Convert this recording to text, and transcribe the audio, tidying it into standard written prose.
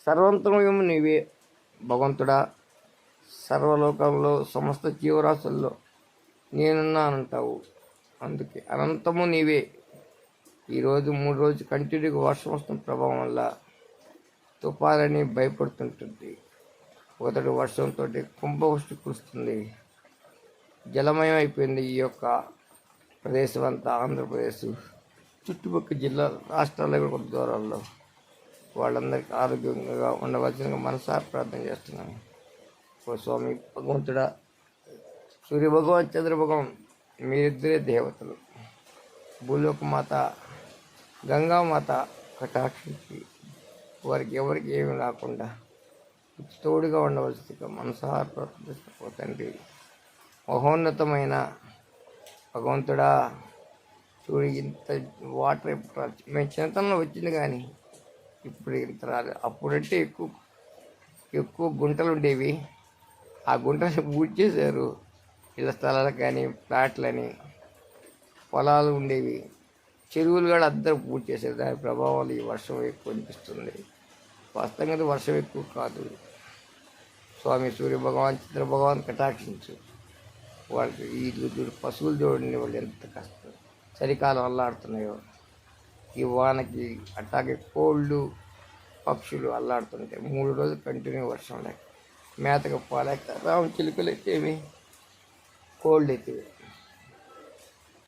సర్వంతమయము నీవే భగవంతుడా. సర్వలోకంలో సమస్త జీవరాశుల్లో నేనున్నానంటావు. అందుకే అనంతము నీవే. ఈరోజు 3 రోజులు కంటిన్యూగా వర్షం వస్తున్న ప్రభావం వల్ల తుఫాలని భయపడుతుంటుంది. ఒకటి వర్షంతో కుంభవృష్టి కురుస్తుంది. జలమయం అయిపోయింది ఈ యొక్క ప్రదేశం అంతా. ఆంధ్రప్రదేశ్ చుట్టుపక్కల జిల్లా రాష్ట్రాల్లో కూడా కొంత దూరాల్లో వాళ్ళందరికీ ఆరోగ్యంగా ఉండవలసిన మనసారా ప్రార్థన చేస్తున్నాను. ఓ స్వామి భగవంతుడా, సూర్య భగవాన్ చంద్ర భగవాన్ మీరిద్దరే దేవతలు. భూలోక మాత గంగామాత కటాక్షించి వారికి ఎవరికి ఏమి రాకుండా తోడుగా ఉండవలసిందిగా మనసారా ప్రార్థిస్తున్న తండ్రి, మహోన్నతమైన భగవంతుడా, చూడు ఇంత వాటర్ మేము చిన్నతనంలో వచ్చింది కానీ ఇప్పుడు ఇంత రాలేదు. అప్పుడంటే ఎక్కువ గుంటలు ఉండేవి. ఆ గుంటలు పూర్తి చేశారు. ఇళ్ళ స్థలాలు కానీ ప్లాట్లని పొలాలు ఉండేవి. చెరువులు కూడా అందరూ పూర్తి చేశారు. దాని ప్రభావాలు ఈ వర్షం ఎక్కువ అనిపిస్తుంది. వాస్తవంగా వర్షం ఎక్కువ కాదు. స్వామి సూర్య భగవాన్ చంద్ర భగవాన్ కటాక్షించు. వాళ్ళకి ఈ పశువులు చూడండి, వాళ్ళు ఎంత కష్టం చలికాలం అల్లాడుతున్నాయో. ఈ వానకి అట్లాగే కోళ్ళు పక్షులు అల్లాడుతుంటాయి. 3 రోజులు కంటిన్యూ వర్షం లేక మేతకు పోలేక చిలుకలు అయితే కోళ్ళు అయితే